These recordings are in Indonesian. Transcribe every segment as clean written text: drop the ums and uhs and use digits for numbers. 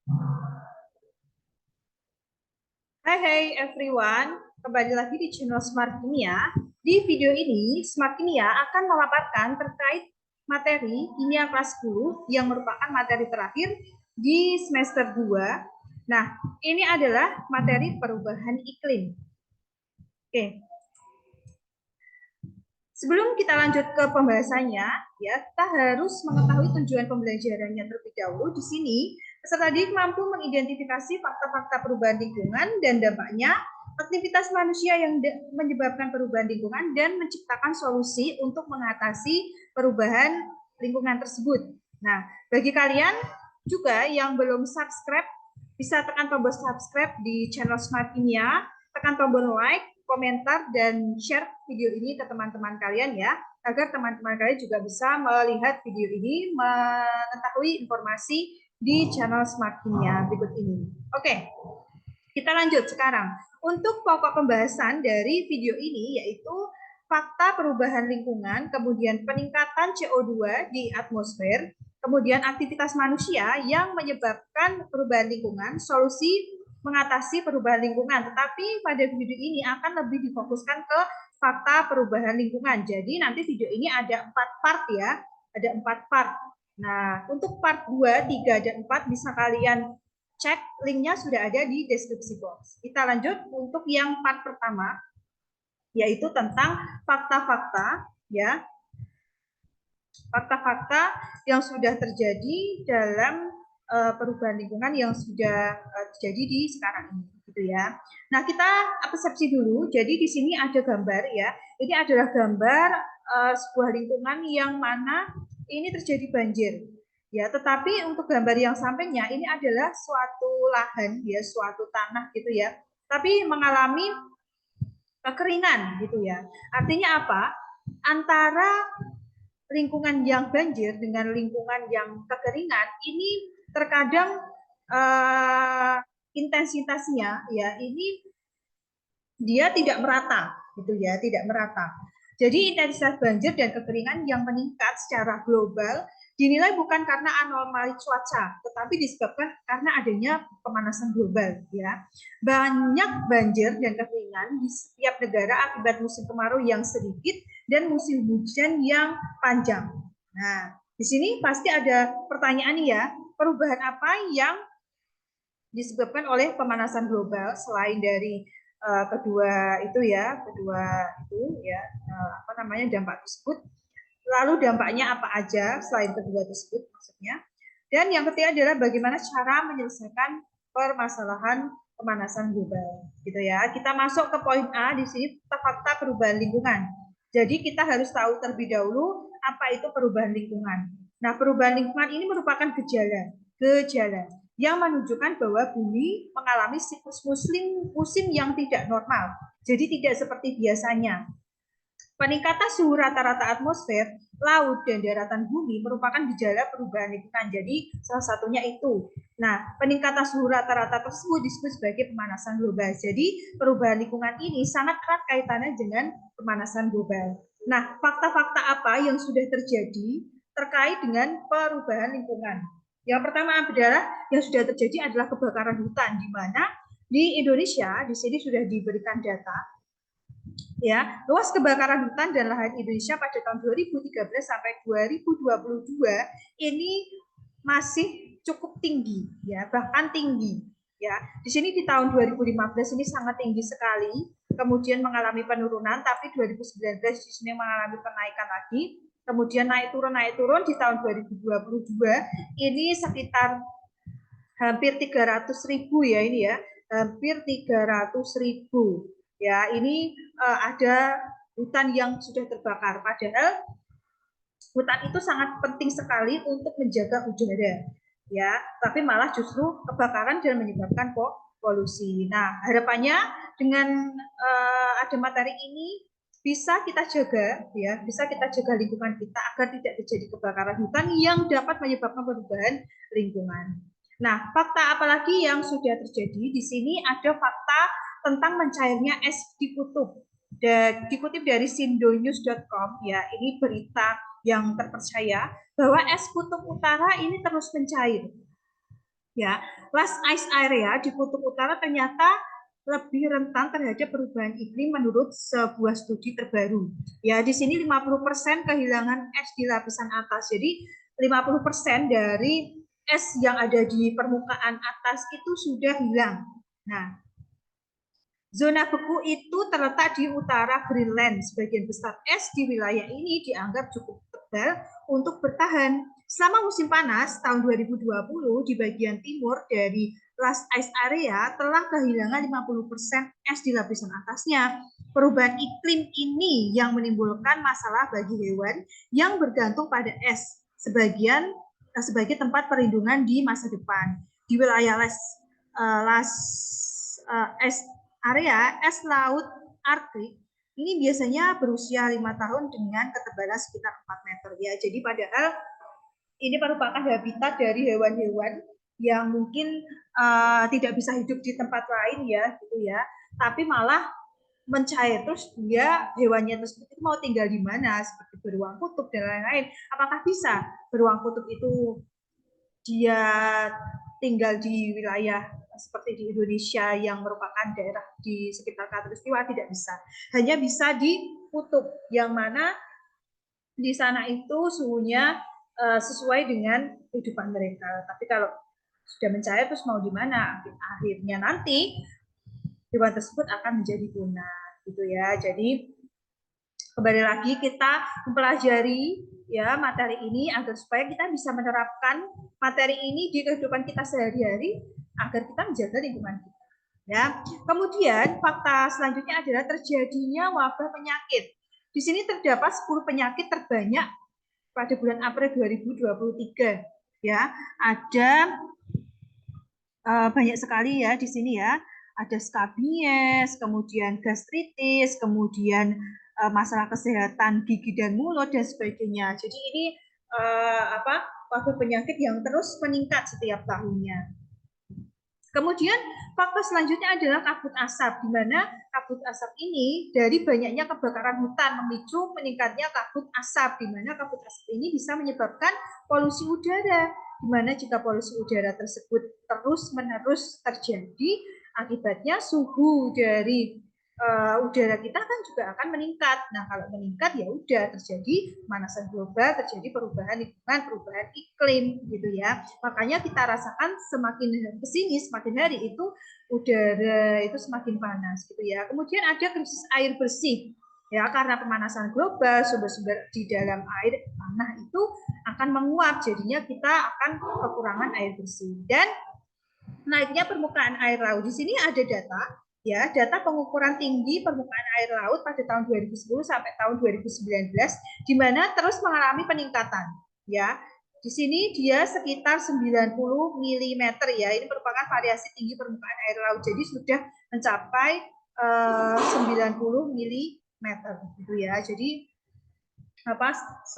Hai everyone, kembali lagi di channel Smart Kimia. Di video ini, Smart Kimia akan memaparkan terkait materi kimia kelas 10 yang merupakan materi terakhir di semester 2. Nah, ini adalah materi perubahan iklim. Oke. Sebelum kita lanjut ke pembahasannya, ya, kita harus mengetahui tujuan pembelajarannya terlebih dahulu. Di sini, peserta didik mampu mengidentifikasi fakta-fakta perubahan lingkungan dan dampaknya, aktivitas manusia yang menyebabkan perubahan lingkungan, dan menciptakan solusi untuk mengatasi perubahan lingkungan tersebut. Nah, bagi kalian juga yang belum subscribe, bisa tekan tombol subscribe di channel Smart Kimia, tekan tombol like, komentar, dan share video ini ke teman-teman kalian ya, agar teman-teman kalian juga bisa melihat video ini, mengetahui informasi di channel Smart Kimia berikut ini. Oke, kita lanjut sekarang. Untuk pokok pembahasan dari video ini yaitu fakta perubahan lingkungan, kemudian peningkatan CO2 di atmosfer, kemudian aktivitas manusia yang menyebabkan perubahan lingkungan, solusi mengatasi perubahan lingkungan. Tetapi pada video ini akan lebih difokuskan ke fakta perubahan lingkungan. Jadi nanti video ini ada 4 part ya, ada 4 part. Nah, untuk part 2, 3, dan 4 bisa kalian cek, linknya sudah ada di deskripsi box. Kita lanjut untuk yang part pertama, yaitu tentang fakta-fakta ya, fakta-fakta yang sudah terjadi dalam perubahan lingkungan yang sudah terjadi di sekarang ini, gitu ya. Nah, kita persepsi dulu. Jadi di sini ada gambar ya. Ini adalah gambar sebuah lingkungan yang mana ini terjadi banjir. Ya, tetapi untuk gambar yang sampingnya ini adalah suatu lahan ya, suatu tanah gitu ya. Tapi mengalami kekeringan gitu ya. Artinya apa? Antara lingkungan yang banjir dengan lingkungan yang kekeringan ini terkadang intensitasnya ya ini dia tidak merata gitu ya, tidak merata. Jadi intensitas banjir dan kekeringan yang meningkat secara global dinilai bukan karena anomali cuaca, tetapi disebabkan karena adanya pemanasan global ya. Banyak banjir dan kekeringan di setiap negara akibat musim kemarau yang sedikit dan musim hujan yang panjang. Nah, di sini pasti ada pertanyaan ya, perubahan apa yang disebabkan oleh pemanasan global selain dari kedua itu ya, apa namanya, dampak tersebut. Lalu dampaknya apa aja selain kedua tersebut maksudnya. Dan yang ketiga adalah bagaimana cara menyelesaikan permasalahan pemanasan global, gitu ya. Kita masuk ke poin A di sini, fakta perubahan lingkungan. Jadi kita harus tahu terlebih dahulu apa itu perubahan lingkungan. Nah, perubahan lingkungan ini merupakan gejala yang menunjukkan bahwa bumi mengalami siklus musim yang tidak normal. Jadi tidak seperti biasanya. Peningkatan suhu rata-rata atmosfer, laut, dan daratan bumi merupakan gejala perubahan lingkungan. Jadi salah satunya itu. Nah, peningkatan suhu rata-rata tersebut disebut sebagai pemanasan global. Jadi perubahan lingkungan ini sangat erat kaitannya dengan pemanasan global. Nah, fakta-fakta apa yang sudah terjadi terkait dengan perubahan lingkungan? Yang pertama adalah yang sudah terjadi adalah kebakaran hutan, di mana di Indonesia di sini sudah diberikan data ya, luas kebakaran hutan dan lahan Indonesia pada tahun 2013 sampai 2022 ini masih cukup tinggi ya, bahkan tinggi ya. Di sini di tahun 2015 ini sangat tinggi sekali, kemudian mengalami penurunan, tapi 2019 di sini mengalami kenaikan lagi, kemudian naik turun di tahun 2022 ini sekitar hampir 300.000 ya, ini ya, hampir 300.000 ya. Ini ada hutan yang sudah terbakar, padahal hutan itu sangat penting sekali untuk menjaga udara ya, tapi malah justru kebakaran dan menyebabkan polusi. Nah, harapannya dengan ada materi ini bisa kita jaga ya, bisa kita jaga lingkungan kita agar tidak terjadi kebakaran hutan yang dapat menyebabkan perubahan lingkungan. Nah, fakta apalagi yang sudah terjadi di sini? Ada fakta tentang mencairnya es di kutub. Dan dikutip dari sindonews.com ya, ini berita yang terpercaya bahwa es kutub utara ini terus mencair. Ya, last ice area di kutub utara ternyata lebih rentan terhadap perubahan iklim menurut sebuah studi terbaru. Ya, di sini 50% kehilangan es di lapisan atas. Jadi 50% dari es yang ada di permukaan atas itu sudah hilang. Nah, zona beku itu terletak di utara Greenland. Sebagian besar es di wilayah ini dianggap cukup tebal untuk bertahan. Selama musim panas tahun 2020 di bagian timur dari last ice area telah kehilangan 50% es di lapisan atasnya. Perubahan iklim ini yang menimbulkan masalah bagi hewan yang bergantung pada es sebagai tempat perlindungan di masa depan. Di wilayah ice area es laut Arktik ini biasanya berusia 5 tahun dengan ketebalan sekitar 4 meter ya. Jadi padahal ini merupakan habitat dari hewan-hewan yang mungkin tidak bisa hidup di tempat lain ya gitu ya. Tapi malah mencair terus dia hewannya tersebut itu mau tinggal di mana seperti beruang kutub dan lain-lain. Apakah bisa beruang kutub itu dia tinggal di wilayah seperti di Indonesia yang merupakan daerah di sekitar Katulistiwa? Tidak bisa. Hanya bisa di kutub yang mana di sana itu suhunya sesuai dengan kehidupan mereka. Tapi kalau sudah mencair terus mau di mana? Akhirnya nanti hewan tersebut akan menjadi punah gitu ya. Jadi kembali lagi kita mempelajari ya materi ini agar supaya kita bisa menerapkan materi ini di kehidupan kita sehari-hari agar kita menjaga lingkungan kita. Ya. Kemudian fakta selanjutnya adalah terjadinya wabah penyakit. Di sini terdapat 10 penyakit terbanyak pada bulan April 2023. Ya, ada banyak sekali ya di sini ya. Ada skabies, kemudian gastritis, kemudian masalah kesehatan gigi dan mulut dan sebagainya. Jadi ini wabah penyakit yang terus meningkat setiap tahunnya. Kemudian faktor selanjutnya adalah kabut asap, di mana kabut asap ini dari banyaknya kebakaran hutan memicu meningkatnya kabut asap, di mana kabut asap ini bisa menyebabkan polusi udara, di mana jika polusi udara tersebut terus-menerus terjadi, akibatnya suhu dari udara kita kan juga akan meningkat. Nah, kalau meningkat ya udah terjadi pemanasan global, terjadi perubahan lingkungan, perubahan iklim gitu ya. Makanya kita rasakan semakin kesini, semakin hari itu udara itu semakin panas gitu ya. Kemudian ada krisis air bersih ya, karena pemanasan global, sumber-sumber di dalam air tanah itu akan menguap, jadinya kita akan kekurangan air bersih. Dan naiknya permukaan air laut. Di sini ada data pengukuran tinggi permukaan air laut pada tahun 2010 sampai tahun 2019 di mana terus mengalami peningkatan ya. Di sini dia sekitar 90 mm ya. Ini merupakan variasi tinggi permukaan air laut. Jadi sudah mencapai 90 mm gitu ya. Jadi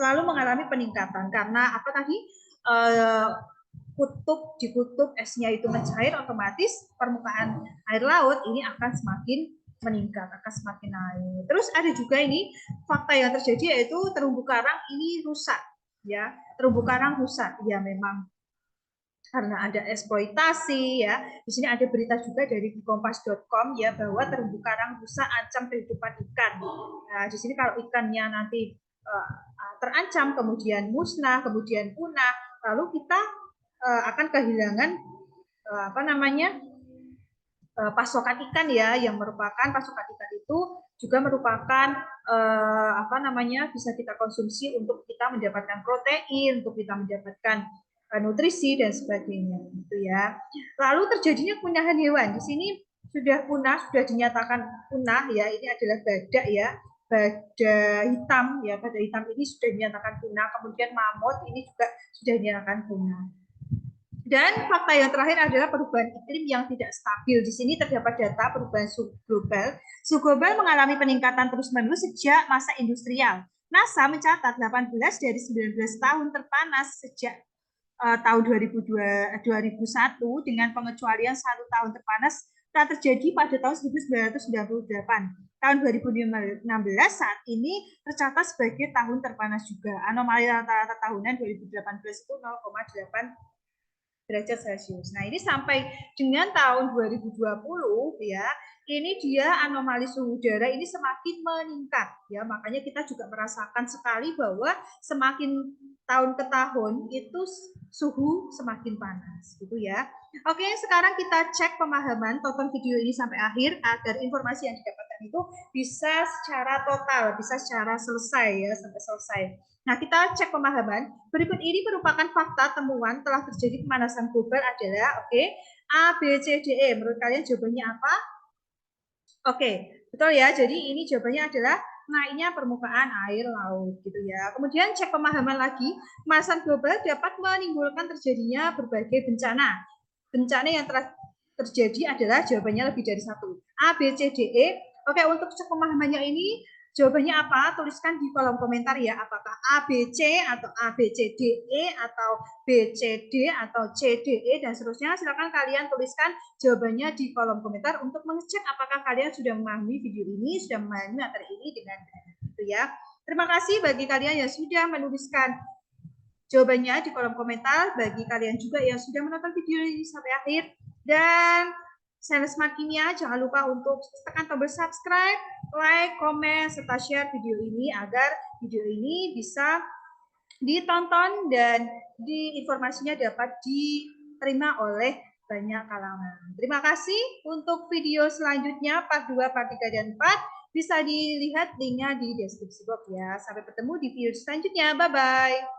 selalu mengalami peningkatan karena apa tadi di kutub esnya itu mencair, otomatis permukaan air laut ini akan semakin meningkat, akan semakin naik. Terus ada juga ini fakta yang terjadi yaitu terumbu karang ini rusak ya. Terumbu karang rusak ya, memang karena ada eksploitasi ya. Di sini ada berita juga dari kompas.com ya, bahwa terumbu karang rusak ancam kehidupan ikan. Nah, di sini kalau ikannya nanti terancam, kemudian musnah, kemudian punah, lalu kita akan kehilangan pasokan ikan ya, yang merupakan pasokan ikan itu juga merupakan bisa kita konsumsi untuk kita mendapatkan protein, untuk kita mendapatkan nutrisi dan sebagainya gitu ya. Lalu terjadinya punyahan hewan. Di sini sudah punah, sudah dinyatakan punah ya. Ini adalah badak ya. Badak hitam ya, badak hitam ini sudah dinyatakan punah. Kemudian mamut ini juga sudah dinyatakan punah. Dan fakta yang terakhir adalah perubahan iklim yang tidak stabil. Di sini terdapat data perubahan suhu global. Suhu global mengalami peningkatan terus-menerus sejak masa industrial. NASA mencatat 18 dari 19 tahun terpanas sejak tahun 2001 dengan pengecualian 1 tahun terpanas telah terjadi pada tahun 1998. Tahun 2016 saat ini tercatat sebagai tahun terpanas juga. Anomali rata-rata tahunan 2018 itu 0,8 derajat Celcius. Nah, ini sampai dengan tahun 2020 ya, ini dia anomali suhu udara ini semakin meningkat ya. Makanya kita juga merasakan sekali bahwa semakin tahun ke tahun itu suhu semakin panas gitu ya. Oke, sekarang kita cek pemahaman, tonton video ini sampai akhir agar informasi yang didapatkan itu bisa secara total, bisa secara selesai ya, sampai selesai. Nah, kita cek pemahaman. Berikut ini merupakan fakta temuan telah terjadi pemanasan global adalah, oke, A, B, C, D, E. Menurut kalian jawabannya apa? Oke, betul ya. Jadi ini jawabannya adalah naiknya permukaan air laut gitu ya. Kemudian cek pemahaman lagi, pemanasan global dapat menimbulkan terjadinya berbagai bencana. Bencana yang telah terjadi adalah jawabannya lebih dari satu. A, B, C, D, E. Oke, untuk cek pemahamannya ini jawabannya apa? Tuliskan di kolom komentar ya. Apakah A, B, C, atau A, B, C, D, E, atau B, C, D, atau C, D, E, dan seterusnya. Silakan kalian tuliskan jawabannya di kolom komentar untuk mengecek apakah kalian sudah memahami video ini, sudah memahami materi ini dengan benar. Gitu ya. Terima kasih bagi kalian yang sudah menuliskan jawabannya di kolom komentar, bagi kalian juga yang sudah menonton video ini sampai akhir. Dan channel Smart Kimia, jangan lupa untuk tekan tombol subscribe, like, komen, serta share video ini agar video ini bisa ditonton dan informasinya dapat diterima oleh banyak kalangan. Terima kasih. Untuk video selanjutnya part 2, part 3, dan 4 bisa dilihat linknya di deskripsi box ya. Sampai bertemu di video selanjutnya. Bye-bye.